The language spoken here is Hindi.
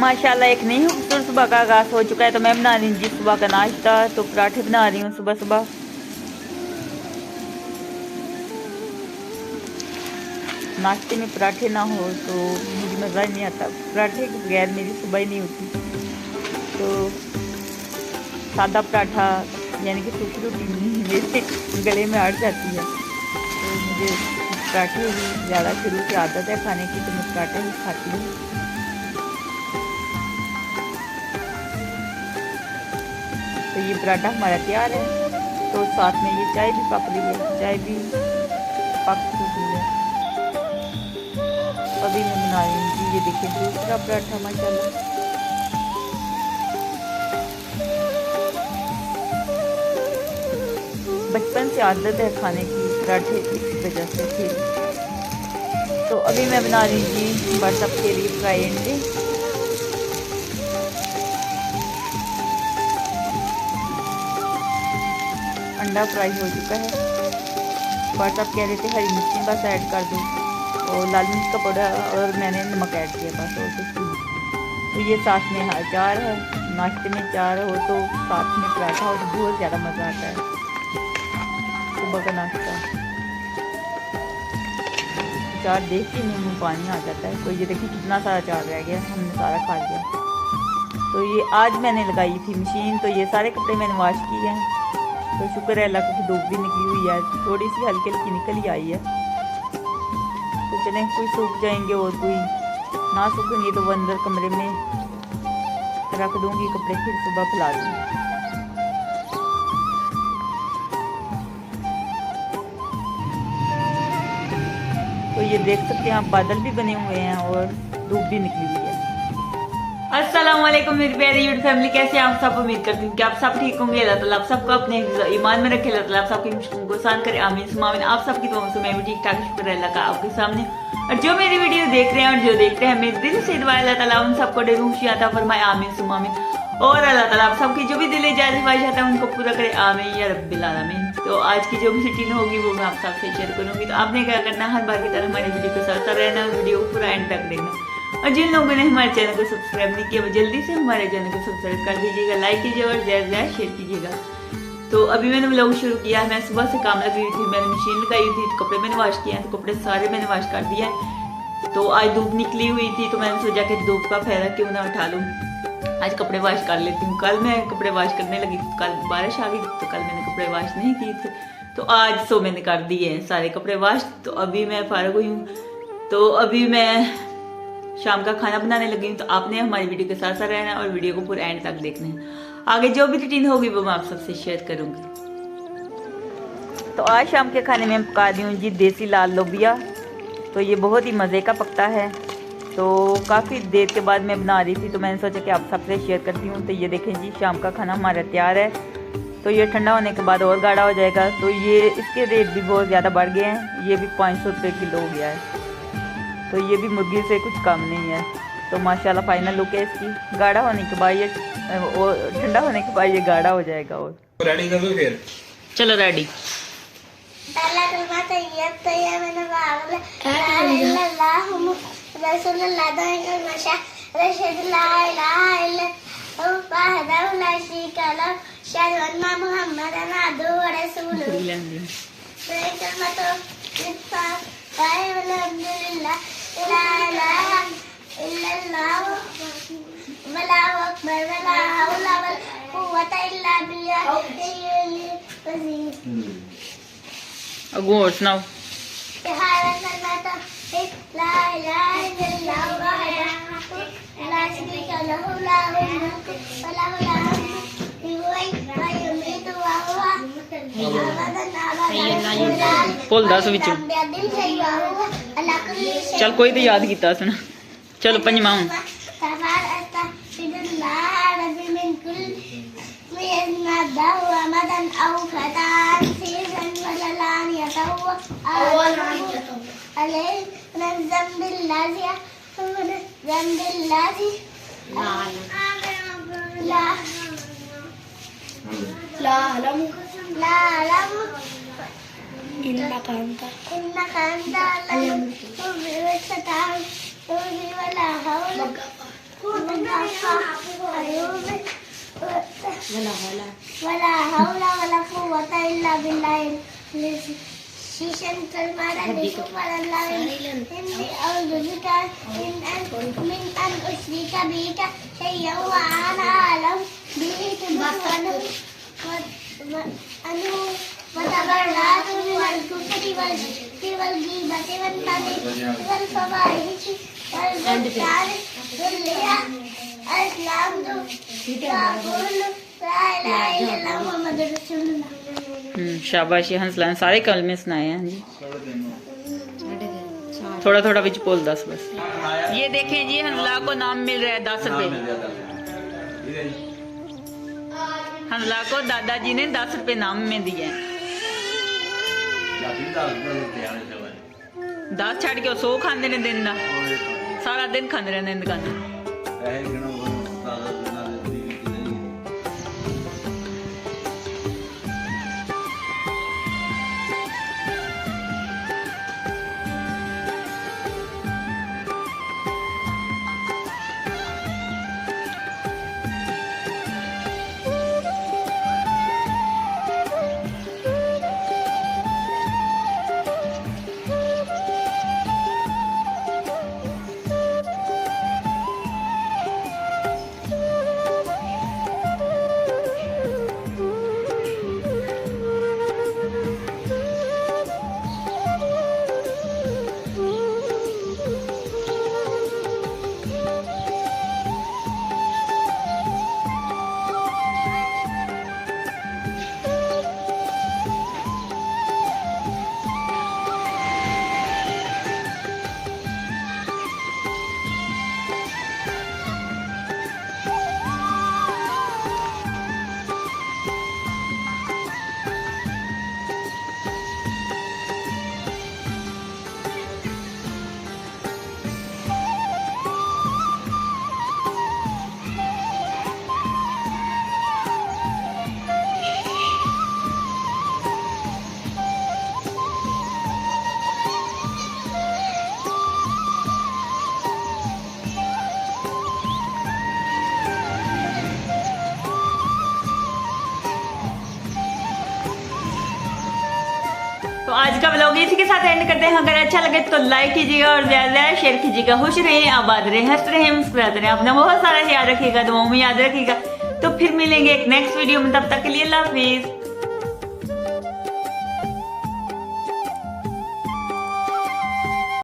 माशाल्लाह एक नई खूबसूरत सुबह का आगाज हो चुका है। तो मैं बना रही हूँ जी सुबह का नाश्ता। तो पराठे बना रही हूँ सुबह सुबह। नाश्ते में पराठे ना हो तो मुझे मज़ा ही नहीं आता। पराठे के बगैर मेरी सुबह ही नहीं होती। तो सादा पराठा यानी कि सूखी रोटी मेरे गले में अड़ जाती है। तो मुझे पराठे ही ज़्यादा शुरू से आदत है खाने की, तो मैं पराठे ही खाती हूँ। तो ये पराठा हमारा तैयार है। तो साथ में ये चाय भी पक रही है, चाय भी पक चुकी है। अभी मैं बना रही हूँ जी, ये देखिए दूसरा पराठा माशाल्लाह। बचपन से आदत है खाने की पराठे, इस वजह से थी। तो अभी मैं बना रही हूँ जी व्हाट्सएप के लिए फ्राई अंडे। अंडा फ्राई हो चुका है। व्हाट्सएप कह रहे थे हरी मिर्ची बस ऐड कर दो और लाल मिर्च का पाउडर, और मैंने नमक ऐड किया बस, और कुछ नहीं। तो ये साथ में अचार है। नाश्ते में अचार हो तो साथ में पराठा हो तो बहुत ज़्यादा मज़ा आता है सुबह का नाश्ता। अचार देख के मुँह में पानी आ जाता है। तो ये देखिए कितना सारा अचार रह गया, हमने सारा खा लिया। तो ये आज मैंने लगाई थी मशीन, तो ये सारे कपड़े मैंने वॉश किए हैं। तो शुक्र है अल्लाह की धूप भी निकली हुई है, थोड़ी सी हल्की हल्की निकल ही आई है। तो चलें, कोई सूख जाएंगे और कोई ना सूखेंगे तो वो अंदर कमरे में रख दूंगी कपड़े, फिर सुबह फैला दूंगी। तो ये देख सकते हैं आप, बादल भी बने हुए हैं और धूप भी निकली हुई है। अस्सलाम वालेकुम मेरी प्यारी यूट्यूब फैमिली, कैसे आप सब? उम्मीद करती हूँ कि आप सब ठीक होंगे। अल्लाह ताला आप सबको अपने ईमान में रखे, अल्लाह ताला आप सबकी मुश्किलों को आसान करे, आमीन सुम्मा आमीन। आप सबकी दुआओं से मैं भी ठीक ठाक, शुक्र है अल्लाह का आपके सामने। और जो मेरी वीडियो देख रहे हैं और जो देखते हैं, मेरे दिल से दुआ अल्लाह ताला उन सबको खुशियां अता फरमाए, आमीन सुम्मा आमीन। और अल्लाह ताला आप सबकी जो भी दिल जायज़ ख्वाहिश है उनको पूरा करे, आमीन या रब्बिल आलमीन। तो आज की जो भी रूटीन होगी वो मैं आप सबसे शेयर करूंगी। तो आपने क्या करना, हर बार की तरह हमारी वीडियो को साथ रहना, वीडियो को पूरा एंड तक देखना। और जिन लोगों ने हमारे चैनल को सब्सक्राइब नहीं किया वो जल्दी से हमारे चैनल को सब्सक्राइब कर दीजिएगा, लाइक कीजिएगा और ज़्यादा शेयर कीजिएगा। तो अभी मैंने व्लॉग शुरू किया है। मैं सुबह से काम लगी हुई थी, मैंने मशीन लगाई थी, तो कपड़े मैंने वॉश किए हैं। तो कपड़े सारे मैंने वॉश कर दिया है। तो आज धूप निकली हुई थी, तो मैंने सोचा कि धूप का फायदा क्यों ना उठा लूँ, आज कपड़े वॉश कर लेती हूँ। कल मैं कपड़े वॉश करने लगी, कल बारिश आ गई, तो कल मैंने कपड़े वॉश नहीं किए थे। तो आज सो मैंने कर दिए हैं सारे कपड़े वॉश। तो अभी मैं फारिग हुई हूँ। तो अभी मैं शाम का खाना बनाने लगी हूँ। तो आपने हमारी वीडियो के साथ साथ रहना और वीडियो को पूरा एंड तक देखना है। आगे जो भी रूटीन होगी वो मैं आप सबसे शेयर करूँगी। तो आज शाम के खाने में पका दी हूँ जी देसी लाल लोबिया। तो ये बहुत ही मज़े का पकता है। तो काफ़ी देर के बाद मैं बना रही थी, तो मैंने सोचा कि आप सबसे शेयर करती हूँ। तो ये देखें जी, शाम का खाना हमारा तैयार है। तो ये ठंडा होने के बाद और गाढ़ा हो जाएगा। तो ये इसके रेट भी बहुत ज़्यादा बढ़ गए हैं, ये भी 500 रुपये किलो हो गया है। तो ये भी मुर्गी से कुछ कम नहीं है। तो माशाल्लाह फाइनल लुक है इसकी। गाढ़ा होने के बाद ये, और ठंडा होने के बाद ये गाढ़ा हो जाएगा। और रेडी कर दो फिर, चलो रेडी। अगो और सुनाओ। बोल दस विचों चल कोई तो याद किया सुना। चलो पंजवा हूं। वला हौला वला कुव्वता इल्ला बिल्लाह शीशन सलमान हिंदी औज़ु बिका मिन अन उश्रिका बिका शैय्यन व अना अअलम बिही अनु वतबर्रातु वल कुफरि वल गीबति वन तनि वल फवाहिश वल मुनकार वल लिया अस्लाम तो काबुल ला इलाहा इल्लल्लाह मुहम्मदुर रसूलुल्लाह। शाबाश हंसला ने सारे कलमे सुनाए हैं जी। थोड़ा थोड़ा बिच बोल 10 बस। ये देखें जी हंसला को नाम मिल रहा है 10 रुपए। हंसला को दादाजी ने 10 रुपए नाम में दिए। 10 छड़ के 100 खाते ने दिन का, सारा दिन खाते रहते दुकान। तो आज का व्लॉग इसी के साथ एंड करते हैं। अगर अच्छा लगे तो लाइक कीजिएगा और ज्यादा शेयर कीजिएगा। खुश रहें, आबाद रहें, हंसते रहें, मुस्कुराते रहें। अपना बहुत सारा ख्याल रखिएगा, दुआओं में याद रखिएगा। तो फिर मिलेंगे एक नेक्स्ट वीडियो में, तब तक के लिए अल्लाह हाफिज।